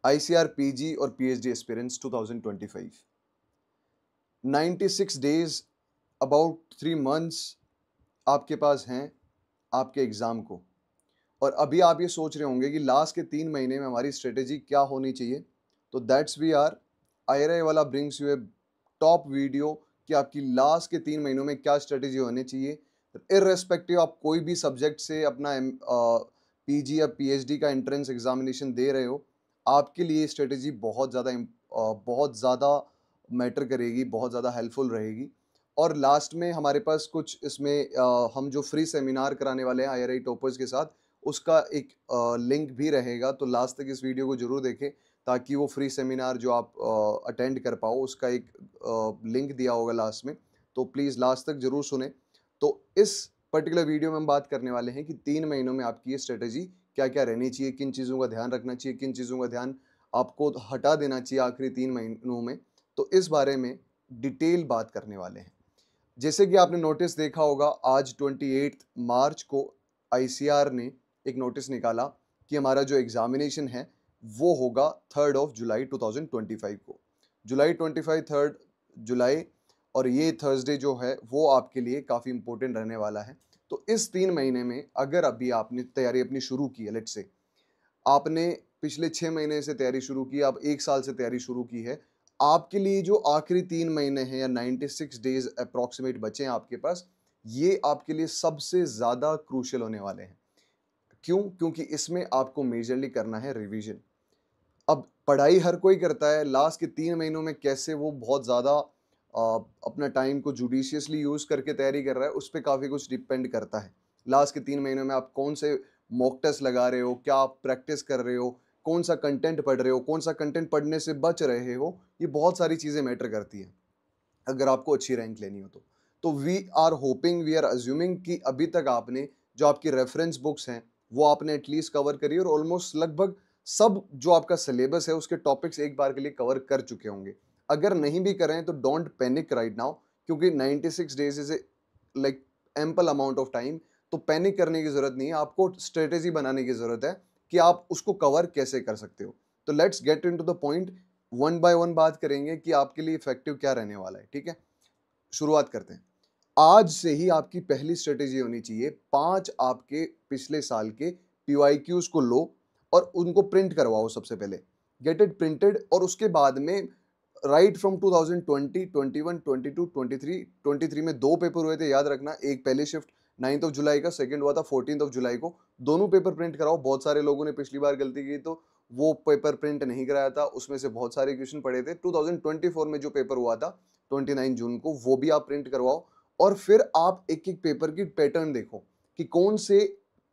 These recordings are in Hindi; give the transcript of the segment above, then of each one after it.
ICAR PG और PhD aspirants 2025। 96 days, about 3 months आपके पास हैं आपके एग्ज़ाम को। और अभी आप ये सोच रहे होंगे कि लास्ट के 3 महीने में हमारी स्ट्रेटेजी क्या होनी चाहिए। तो दैट्स वी आर IRA वाला brings U A top video कि आपकी लास्ट के 3 महीनों में क्या स्ट्रेटेजी होनी चाहिए। इर्रेस्पेक्टिव आप कोई भी सब्जेक्ट से अपना PG या PhD का एंट्रेंस एग्जामिनेशन दे रहे हो, आपके लिए स्ट्रेटेजी बहुत ज़्यादा मैटर करेगी, बहुत ज़्यादा हेल्पफुल रहेगी। और लास्ट में हमारे पास कुछ इसमें हम जो फ्री सेमिनार कराने वाले हैं IRA टॉपर्स के साथ, उसका एक लिंक भी रहेगा। तो लास्ट तक इस वीडियो को ज़रूर देखें ताकि वो फ्री सेमिनार जो आप अटेंड कर पाओ, उसका एक लिंक दिया होगा लास्ट में। तो प्लीज़ लास्ट तक ज़रूर सुने। तो इस पर्टिकुलर वीडियो में हम बात करने वाले हैं कि 3 महीनों में आपकी ये स्ट्रेटेजी क्या-क्या रहनी चाहिए, किन चीज़ों का ध्यान रखना चाहिए, किन चीज़ों का ध्यान आपको हटा देना चाहिए आखिरी 3 महीनों में। तो इस बारे में डिटेल बात करने वाले हैं। जैसे कि आपने नोटिस देखा होगा, आज 28 मार्च को ICAR ने एक नोटिस निकाला कि हमारा जो एग्जामिनेशन है वो होगा 3 जुलाई 2025 को। जुलाई 25, 3 जुलाई, और ये थर्सडे जो है वो आपके लिए काफ़ी इंपॉर्टेंट रहने वाला है। तो इस 3 महीने में अगर अभी आपने तैयारी अपनी शुरू की है, लेट्स से आपने पिछले 6 महीने से तैयारी शुरू की, आप 1 साल से तैयारी शुरू की है, आपके लिए जो आखिरी 3 महीने हैं या 96 डेज़ अप्रॉक्सिमेट बचे हैं आपके पास, ये आपके लिए सबसे ज़्यादा क्रूशियल होने वाले हैं। क्यों? क्योंकि इसमें आपको मेजरली करना है रिवीजन। अब पढ़ाई हर कोई करता है, लास्ट के 3 महीनों में कैसे वो बहुत ज़्यादा अपना टाइम को जुडिशियसली यूज़ करके तैयारी कर रहा है, उस पे काफ़ी कुछ डिपेंड करता है। लास्ट के 3 महीनों में आप कौन से मॉक टेस्ट लगा रहे हो, क्या आप प्रैक्टिस कर रहे हो, कौन-सा कंटेंट पढ़ रहे हो, कौन-सा कंटेंट पढ़ने से बच रहे हो, ये बहुत सारी चीज़ें मैटर करती हैं, अगर आपको अच्छी रैंक लेनी हो तो। तो we are hoping, we are assuming कि अभी तक आपने जो आपकी रेफरेंस बुक्स हैं, वो आपने एटलीस्ट कवर करी और ऑलमोस्ट लगभग सब जो आपका सिलेबस है, उसके टॉपिक्स एक बार के लिए कवर कर चुके होंगे। अगर नहीं भी करें तो डोंट पैनिक राइट नाउ, क्योंकि 96 days is a like ample amount of time. तो पैनिक करने की ज़रूरत नहीं है, आपको स्ट्रैटेजी बनाने की ज़रूरत है कि आप उसको कवर कैसे कर सकते हो। तो let's get into the point, one by one बात करेंगे कि आपके लिए इफेक्टिव क्या रहने वाला है, ठीक है? शुरुआत करते हैं। आज से ही आपकी पहली स्ट्रेटेजी होनी चाहिए, 5 आपके पिछले साल के PYQs को लो और उनको प्रिंट करवाओ सबसे पहले। गेट इट प्रिंटेड, और उसके बाद में राइट फ्रॉम 2020, 21, 22, 23, 23 में 2 पेपर हुए थे, याद रखना। एक पहली शिफ्ट 9 जुलाई का, सेकंड हुआ था 14 जुलाई को। दोनों पेपर प्रिंट कराओ। बहुत सारे लोगों ने पिछली बार गलती की तो वो पेपर प्रिंट नहीं कराया था, उसमें से बहुत सारे क्वेश्चन पड़े थे। 2024 में जो पेपर हुआ था 29 जून को, वो भी आप प्रिंट करवाओ। और फिर आप एक-एक पेपर की पैटर्न देखो कि कौन से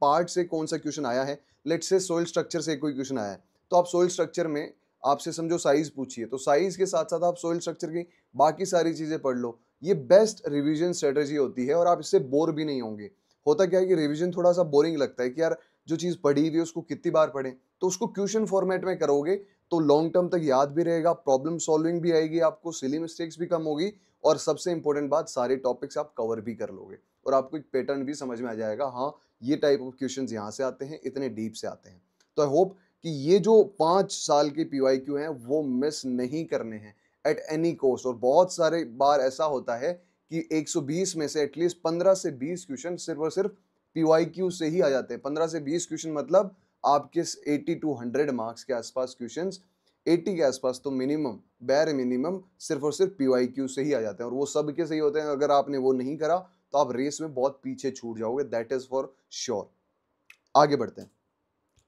पार्ट से कौन सा क्वेश्चन आया है। लेट्स से सोइल स्ट्रक्चर से कोई क्वेश्चन आया है, तो आप सोइल स्ट्रक्चर में आपसे समझो साइज पूछिए, तो साइज के साथ साथ आप सोइल स्ट्रक्चर की बाकी सारी चीजें पढ़ लो। ये बेस्ट रिवीजन स्ट्रेटेजी होती है और आप इससे बोर भी नहीं होंगे। होता क्या है कि रिवीजन थोड़ा सा बोरिंग लगता है कि यार जो चीज पढ़ी हुई है उसको कितनी बार पढ़ें, तो उसको क्वेश्चन फॉर्मेट में करोगे तो लॉन्ग टर्म तक याद भी रहेगा, प्रॉब्लम सॉल्विंग भी आएगी, आपको सिली मिस्टेक्स भी कम होगी, और सबसे इंपॉर्टेंट बात, सारे टॉपिक्स आप कवर भी कर लोगे और आपको एक पैटर्न भी समझ में आ जाएगा। हाँ, ये टाइप ऑफ क्वेश्चंस यहाँ से आते हैं, इतने डीप से आते हैं। तो आई होप कि ये जो 5 साल के PYQ हैं वो मिस नहीं करने हैं एट एनी कॉस्ट। और बहुत सारे बार ऐसा होता है कि 120 में से एटलीस्ट 15 से 20 क्वेश्चन सिर्फ और सिर्फ PYQ से ही आ जाते हैं। 15 से 20 क्वेश्चन मतलब आपके 80 टू 100 मार्क्स के आसपास क्वेश्चंस, 80 के आसपास तो मिनिमम, बैर मिनिमम सिर्फ और सिर्फ PYQ से ही आ जाते हैं, और वो सबके सही होते हैं। अगर आपने वो नहीं करा तो आप रेस में बहुत पीछे छूट जाओगे, दैट इज फॉर श्योर। आगे बढ़ते हैं।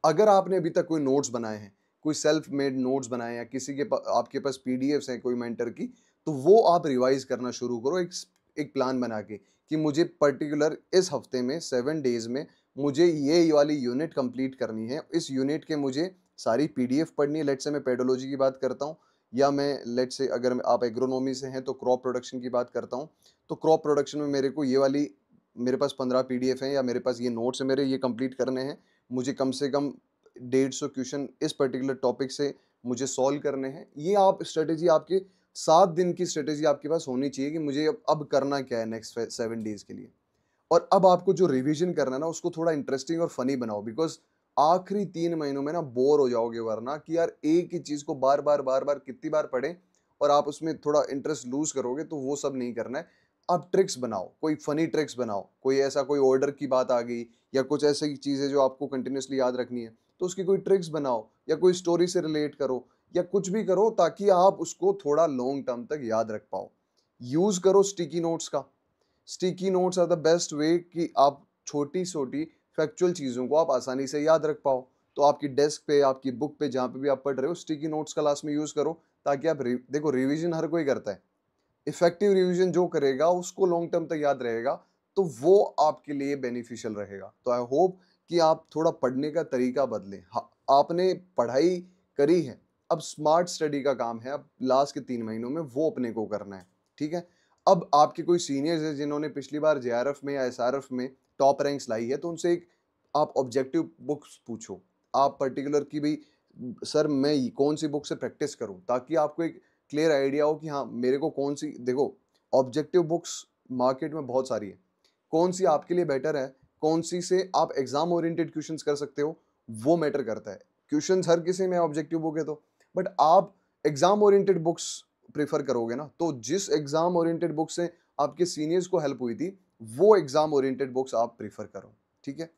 अगर आपने अभी तक कोई नोट्स बनाए हैं, कोई सेल्फ मेड नोट्स बनाए हैं, या किसी के आपके पास PDFs हैं कोई मेंटर की, तो वो आप रिवाइज करना शुरू करो एक प्लान बना के कि मुझे पर्टिकुलर इस हफ्ते में 7 डेज में मुझे ये वाली यूनिट कंप्लीट करनी है। इस यूनिट के मुझे सारी PDF पढ़नी है। लेट्स से मैं पेडोलॉजी की बात करता हूँ, या मैं लेट्स से अगर आप एग्रोनॉमी से हैं तो क्रॉप प्रोडक्शन की बात करता हूँ। तो क्रॉप प्रोडक्शन में मेरे को ये वाली, मेरे पास 15 PDF हैं, या मेरे पास ये नोट्स हैं मेरे, ये कंप्लीट करने हैं। मुझे कम से कम 150 क्वेश्चन इस पर्टिकुलर टॉपिक से मुझे सॉल्व करने हैं। ये आप स्ट्रेटेजी, आपके 7 दिन की स्ट्रेटेजी आपके पास होनी चाहिए कि मुझे अब करना क्या है नेक्स्ट 7 डेज के लिए। और अब आपको जो रिवीजन करना है ना, उसको थोड़ा इंटरेस्टिंग और फनी बनाओ, बिकॉज आखिरी 3 महीनों में ना बोर हो जाओगे, वरना कि यार एक ही चीज़ को बार-बार कितनी बार पढ़ें और आप उसमें थोड़ा इंटरेस्ट लूज़ करोगे, तो वो सब नहीं करना है। आप ट्रिक्स बनाओ, कोई फ़नी ट्रिक्स बनाओ, कोई ऐसा कोई ऑर्डर की बात आ गई या कुछ ऐसी चीज़ें जो आपको कंटिन्यूअसली याद रखनी है, तो उसकी कोई ट्रिक्स बनाओ या कोई स्टोरी से रिलेट करो या कुछ भी करो ताकि आप उसको थोड़ा लॉन्ग टर्म तक याद रख पाओ। यूज़ करो स्टिकी नोट्स का। Sticky notes are the best way कि आप छोटी-छोटी फैक्चुअल चीज़ों को आप आसानी से याद रख पाओ। तो आपकी डेस्क पे, आपकी बुक पे, जहाँ पे भी आप पढ़ रहे हो, स्टिकी नोट्स का लास्ट में यूज़ करो ताकि आप देखो रिवीजन हर कोई करता है। इफेक्टिव रिवीजन जो करेगा उसको लॉन्ग टर्म तक याद रहेगा, तो वो आपके लिए बेनिफिशियल रहेगा। तो आई होप कि आप थोड़ा पढ़ने का तरीका बदलें। आपने पढ़ाई करी है, अब स्मार्ट स्टडी का काम है, अब लास्ट के 3 महीनों में वो अपने को करना है, ठीक है? अब आपके कोई सीनियर्स हैं जिन्होंने पिछली बार जेआरएफ में या एसआरएफ में टॉप रैंक्स लाई है, तो उनसे एक आप ऑब्जेक्टिव बुक्स पूछो। आप पर्टिकुलर कि भई सर मैं कौन सी बुक से प्रैक्टिस करूँ, ताकि आपको एक क्लियर आइडिया हो कि हाँ, मेरे को कौन सी देखो, ऑब्जेक्टिव बुक्स मार्केट में बहुत सारी है। कौन सी आपके लिए बेटर है, कौन सी से आप एग्ज़ाम ओरिएंटेड क्वेश्चंस कर सकते हो, वो मैटर करता है। क्वेश्चंस हर किसी में ऑब्जेक्टिव बुक है तो, बट आप एग्ज़ाम ओरिएंटेड बुक्स प्रेफ़र करोगे ना, तो जिस एग्ज़ाम ओरिएंटेड बुक से आपके सीनियर्स को हेल्प हुई थी, वो एग्ज़ाम ओरिएंटेड बुक्स आप प्रेफ़र करो, ठीक है?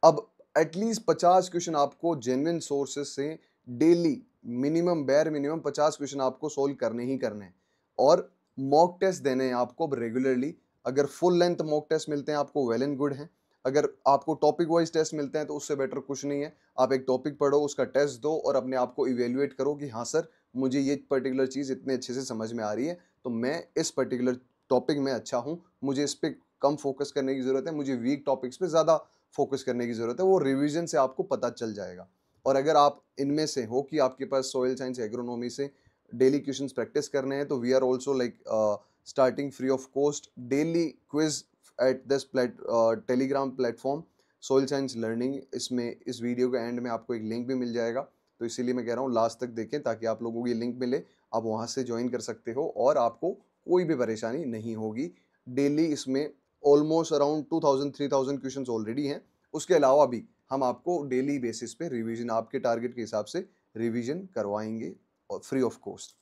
अब एटलीस्ट 50 क्वेश्चन आपको जेन्युइन सोर्सेज से daily minimum bare minimum 50 question आपको सोल्व करने ही करने हैं और मॉक टेस्ट देने हैं आपको रेगुलरली। अगर फुल लेंथ मॉक टेस्ट मिलते हैं आपको वेल एंड गुड है। अगर आपको टॉपिक वाइज टेस्ट मिलते हैं तो उससे बेटर कुछ नहीं है। आप एक टॉपिक पढ़ो, उसका टेस्ट दो और अपने आप को इवेल्युएट करो कि हाँ सर, मुझे ये पर्टिकुलर चीज़ इतने अच्छे से समझ में आ रही है, तो मैं इस पर्टिकुलर टॉपिक में अच्छा हूँ, मुझे इस पे कम फोकस करने की ज़रूरत है, मुझे वीक टॉपिक्स पे ज़्यादा फोकस करने की ज़रूरत है। वो रिवीजन से आपको पता चल जाएगा। और अगर आप इनमें से हो कि आपके पास सॉइल साइंस एग्रोनॉमी से डेली क्वेश्चंस प्रैक्टिस करने हैं, तो we are also like starting free of cost daily quiz at this Telegram platform soil science learning. इसमें इस वीडियो के एंड में आपको एक लिंक भी मिल जाएगा, तो इसीलिए मैं कह रहा हूँ लास्ट तक देखें ताकि आप लोगों को ये लिंक मिले, आप वहाँ से ज्वाइन कर सकते हो और आपको कोई भी परेशानी नहीं होगी। डेली इसमें ऑलमोस्ट अराउंड 2000-3000 क्वेश्चंस ऑलरेडी हैं। उसके अलावा भी हम आपको डेली बेसिस पे रिवीजन आपके टारगेट के हिसाब से रिवीजन करवाएंगे और फ्री ऑफ कॉस्ट।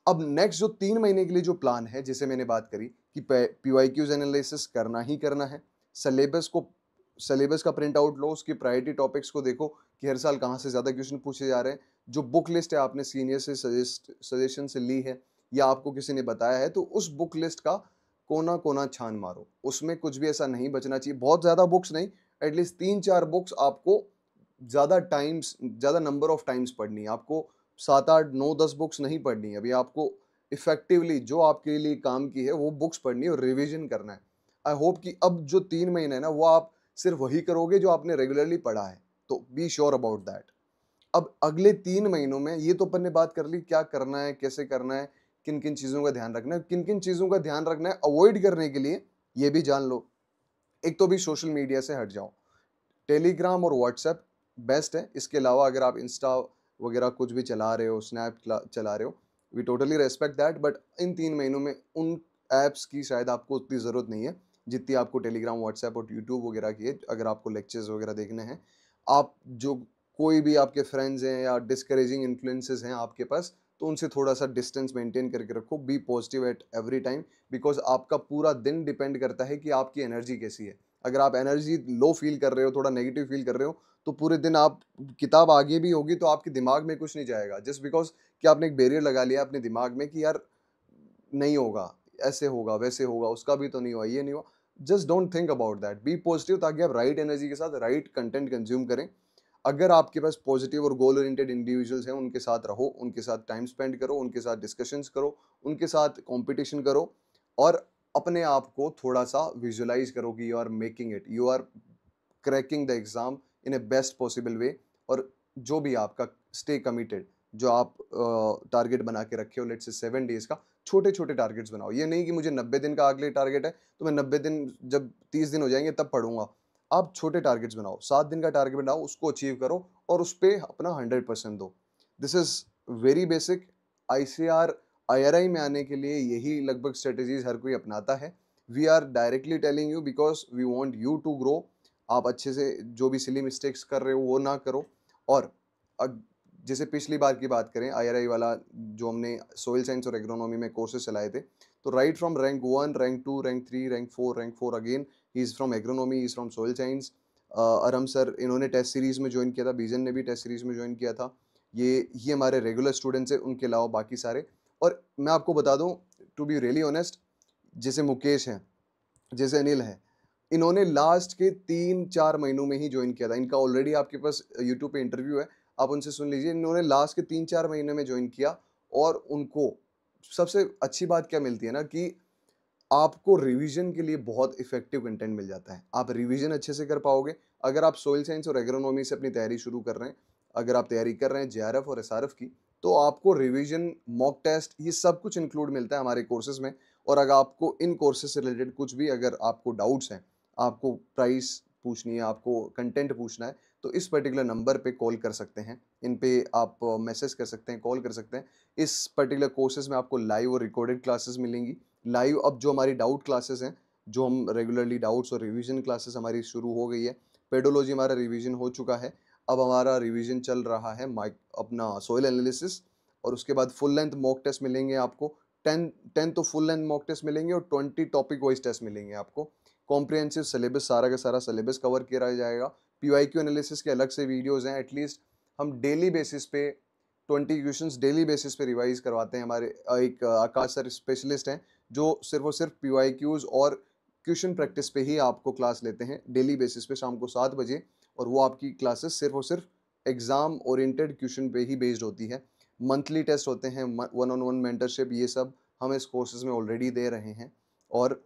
अब नेक्स्ट जो 3 महीने के लिए जो प्लान है, जिसे मैंने बात करी कि पीवाईक्यूज एनालिसिस करना ही करना है। सिलेबस का प्रिंट आउट लो, उसकी प्रायोरिटी टॉपिक्स को देखो कि हर साल कहाँ से ज़्यादा क्वेश्चन पूछे जा रहे हैं। जो बुक लिस्ट है आपने सीनियर से सजेशन से ली है या आपको किसी ने बताया है, तो उस बुक लिस्ट का कोना-कोना छान मारो। उसमें कुछ भी ऐसा नहीं बचना चाहिए। बहुत ज़्यादा बुक्स नहीं, एटलीस्ट 3-4 बुक्स आपको ज़्यादा नंबर ऑफ टाइम्स पढ़नी है। आपको 7-8, 9-10 बुक्स नहीं पढ़नी है। अभी आपको इफ़ेक्टिवली जो आपके लिए काम की है, वो बुक्स पढ़नी है और रिवीजन करना है। आई होप कि अब जो 3 महीने हैं ना, वो आप सिर्फ़ वही करोगे जो आपने रेगुलरली पढ़ा है। तो बी श्योर अबाउट दैट। अब अगले 3 महीनों में ये तो अपन ने बात कर ली क्या करना है, कैसे करना है, किन-किन चीज़ों का ध्यान रखना है। किन-किन चीज़ों का ध्यान रखना है अवॉइड करने के लिए, ये भी जान लो। एक तो भी सोशल मीडिया से हट जाओ। टेलीग्राम और व्हाट्सएप बेस्ट है। इसके अलावा अगर आप इंस्टा वगैरह कुछ भी चला रहे हो, स्नैप चला रहे हो, we totally respect that, but in 3 महीनों में उन ऐप्स की शायद आपको उतनी ज़रूरत नहीं है, जितनी आपको टेलीग्राम, व्हाट्सएप और यूट्यूब वगैरह की है, अगर आपको लेक्चर्स वगैरह देखने हैं। आप जो कोई भी आपके फ्रेंड्स हैं या डिस्करेजिंग इन्फ्लुएंसेस हैं आपके पास, तो उनसे थोड़ा-सा डिस्टेंस मेंटेन करके रखो। Be positive at every time, because आपका पूरा दिन डिपेंड करता है कि आपकी एनर्जी कैसी है। अगर आप एनर्जी लो फील कर रहे हो, थोड़ा नेगेटिव फील कर रहे हो, तो पूरे दिन आप किताब आगे भी होगी तो आपके दिमाग में कुछ नहीं जाएगा, जस्ट बिकॉज़ कि आपने एक बैरियर लगा लिया अपने दिमाग में कि यार नहीं होगा, ऐसे होगा, वैसे होगा, उसका भी तो नहीं हुआ, ये नहीं हुआ। Just don't think about that, be positive ताकि आप राइट एनर्जी के साथ राइट कंटेंट कंज्यूम करें। अगर आपके पास पॉजिटिव और गोल ओरिएंटेड इंडिविजुअल्स हैं, उनके साथ रहो, उनके साथ टाइम स्पेंड करो, उनके साथ डिस्कशंस करो, उनके साथ कॉम्पिटिशन करो और अपने आप को थोड़ा-सा विजुअलाइज़ करो कि you are cracking the exam in a best possible way. और जो भी आपका स्टे कमिटेड, जो आप टारगेट बना के रखे हो, लेट्स से 7 डेज़ का, छोटे-छोटे टारगेट्स बनाओ। ये नहीं कि मुझे 90 दिन का अगले टारगेट है, तो मैं 90 दिन जब 30 दिन हो जाएँगे तब पढ़ूँगा। आप छोटे टारगेट्स बनाओ, 7 दिन का टारगेट बनाओ, उसको अचीव करो और उस पे अपना 100% दो। This is very basic. ICR, IRI में आने के लिए यही लगभग स्ट्रैटेजीज़ हर कोई अपनाता है। We are directly telling you because we want you to grow. आप अच्छे से जो भी सिली मिस्टेक्स कर रहे हो वो ना करो। और जैसे पिछली बार की बात करें आईआरआई वाला जो हमने सोइल साइंस और एग्रोनॉमी में कोर्सेज चलाए थे, तो right from rank 1, rank 2, rank 3, rank 4 again, he is from agronomy, he is from soil science. अरम sir इन्होंने टेस्ट सीरीज़ में ज्वाइन किया था, बीजन ने भी टेस्ट सीरीज़ में ज्वाइन किया था। ये हमारे रेगुलर स्टूडेंट्स हैं, उनके अलावा बाकी सारे। और मैं आपको बता दूं, टू बी रियली ऑनेस्ट, जैसे मुकेश हैं, जैसे अनिल हैं, इन्होंने लास्ट के 3-4 महीनों में ही ज्वाइन किया था। इनका ऑलरेडी आपके पास यूट्यूब पे इंटरव्यू है, आप उनसे सुन लीजिए। इन्होंने लास्ट के 3-4 महीने में ज्वाइन किया, और उनको सबसे अच्छी बात क्या मिलती है ना कि आपको रिवीजन के लिए बहुत इफेक्टिव कंटेंट मिल जाता है। आप रिवीजन अच्छे से कर पाओगे। अगर आप सोइल साइंस और एग्रोनॉमी से अपनी तैयारी शुरू कर रहे हैं, अगर आप तैयारी कर रहे हैं जेआरएफ और एसआरएफ की, तो आपको रिवीजन, मॉक टेस्ट, ये सब कुछ इंक्लूड मिलता है हमारे कोर्सेज में। और अगर आपको इन कोर्सेज से रिलेटेड कुछ भी अगर आपको डाउट्स हैं, आपको प्राइस पूछनी है, आपको कंटेंट पूछना है, तो इस पर्टिकुलर नंबर पे कॉल कर सकते हैं। इन पे आप मैसेज कर सकते हैं, कॉल कर सकते हैं। इस पर्टिकुलर कोर्सेज में आपको लाइव और रिकॉर्डेड क्लासेस मिलेंगी। लाइव अब जो हमारी डाउट क्लासेस हैं, जो हम रेगुलरली डाउट्स और रिवीजन क्लासेस हमारी शुरू हो गई है। पेडोलॉजी हमारा रिवीजन हो चुका है, अब हमारा रिवीजन चल रहा है माइक अपना सॉइल एनालिसिस। और उसके बाद फुल लेंथ मॉक टेस्ट मिलेंगे आपको। 10 तो फुल लेंथ मॉक टेस्ट मिलेंगे और 20 टॉपिक वाइज टेस्ट मिलेंगे आपको। कॉम्प्रिहेंसिव सिलेबस, सारा का सारा सिलेबस कवर किया जाएगा। पीवाईक्यू एनालिसिस के अलग से वीडियोस हैं। एटलीस्ट हम डेली बेसिस पे 20 क्वेश्चंस डेली बेसिस पे रिवाइज करवाते हैं। हमारे एक आकाश सर स्पेशलिस्ट हैं, जो सिर्फ और सिर्फ पीवाईक्यूज और क्वेश्चन प्रैक्टिस पे ही आपको क्लास लेते हैं डेली बेसिस पे शाम को 7 बजे। और वो आपकी क्लासेस सिर्फ और सिर्फ एग्जाम ओरिएंटेड क्वेश्चन पे ही बेस्ड होती है। मंथली टेस्ट होते हैं, वन ऑन वन मेंटरशिप, ये सब हम इस कोर्सेज में ऑलरेडी दे रहे हैं। और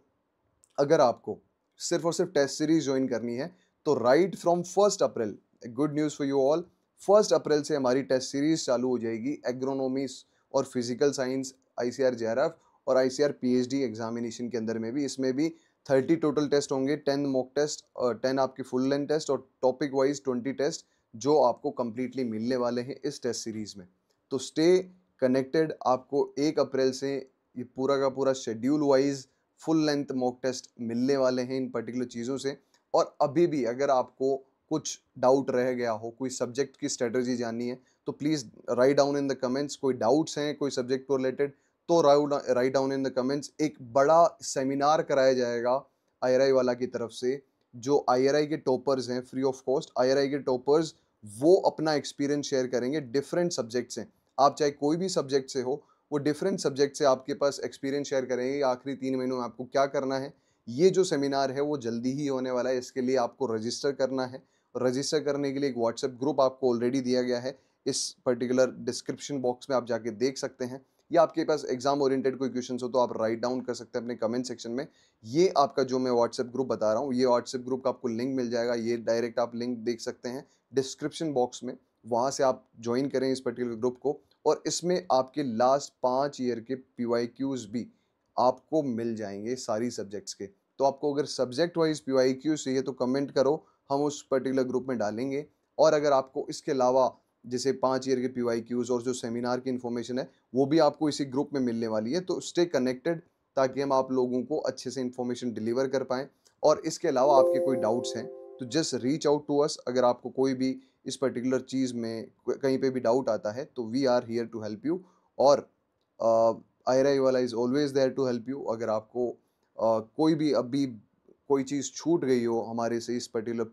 अगर आपको सिर्फ और सिर्फ टेस्ट सीरीज ज्वाइन करनी है, तो right from 1 April, good news for you all, 1 अप्रैल से हमारी टेस्ट सीरीज चालू हो जाएगी एग्रोनॉमीज और फिजिकल साइंस, आईसीआर जेआरएफ और आईसीआर पीएचडी एग्जामिनेशन के अंदर में भी। इसमें भी 30 टोटल टेस्ट होंगे, 10 मॉक टेस्ट, 10 आपके फुल लेंथ टेस्ट और टॉपिक वाइज 20 टेस्ट, जो आपको कंप्लीटली मिलने वाले हैं इस टेस्ट सीरीज में। तो स्टे कनेक्टेड। आपको 1 अप्रैल से ये पूरा का पूरा schedule wise full length mock test मिलने वाले हैं इन पर्टिकुलर चीज़ों से। और अभी भी अगर आपको कुछ डाउट रह गया हो, कोई सब्जेक्ट की स्ट्रेटजी जाननी है, तो please write down in the comments. कोई डाउट्स हैं कोई सब्जेक्ट को रिलेटेड, तो write down in the comments. एक बड़ा सेमिनार कराया जाएगा आईआरआई वाला की तरफ से। जो आईआरआई के टॉपर्स हैं, फ्री ऑफ कॉस्ट आईआरआई के टॉपर्स, वो अपना एक्सपीरियंस शेयर करेंगे डिफरेंट सब्जेक्ट से। आप चाहे कोई भी सब्जेक्ट से हो, वो डिफरेंट सब्जेक्ट से आपके पास एक्सपीरियंस शेयर करेंगे आखिरी 3 महीनों में आपको क्या करना है। ये जो सेमिनार है वो जल्दी ही होने वाला है। इसके लिए आपको रजिस्टर करना है। रजिस्टर करने के लिए एक व्हाट्सएप ग्रुप आपको ऑलरेडी दिया गया है, इस पर्टिकुलर डिस्क्रिप्शन बॉक्स में आप जाके देख सकते हैं। या आपके पास एग्जाम ओरिएंटेड कोई क्वेश्चन हो तो आप राइट डाउन कर सकते हैं अपने कमेंट सेक्शन में। ये आपका जो मैं व्हाट्सएप ग्रुप बता रहा हूँ, ये व्हाट्सएप ग्रुप का आपको लिंक मिल जाएगा। ये डायरेक्ट आप लिंक देख सकते हैं डिस्क्रिप्शन बॉक्स में, वहाँ से आप ज्वाइन करें इस पर्टिकुलर ग्रुप को। और इसमें आपके लास्ट 5 ईयर के पीवाईक्यूज भी आपको मिल जाएंगे सारी सब्जेक्ट्स के। तो आपको अगर सब्जेक्ट वाइज पीवाईक्यूज चाहिए तो कमेंट करो, हम उस पर्टिकुलर ग्रुप में डालेंगे। और अगर आपको इसके अलावा जैसे 5 ईयर के पीवाईक्यूज और जो सेमिनार की इन्फॉर्मेशन है, वो भी आपको इसी ग्रुप में मिलने वाली है। तो स्टे कनेक्टेड, ताकि हम आप लोगों को अच्छे से इन्फॉर्मेशन डिलीवर कर पाएँ। और इसके अलावा आपके कोई डाउट्स हैं तो just reach out to us. अगर आपको कोई भी इस पर्टिकुलर चीज़ में कहीं पे भी डाउट आता है, तो we are here to help you. और आईआरआई वाला is always there to help you. अगर आपको कोई भी अभी कोई चीज़ छूट गई हो हमारे से इस पर्टिकुलर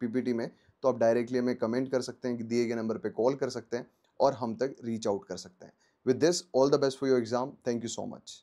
पीपीटी में, तो आप डायरेक्टली हमें कमेंट कर सकते हैं, कि दिए गए नंबर पे कॉल कर सकते हैं और हम तक रीच आउट कर सकते हैं। With this, all the best for your exam. Thank you so much.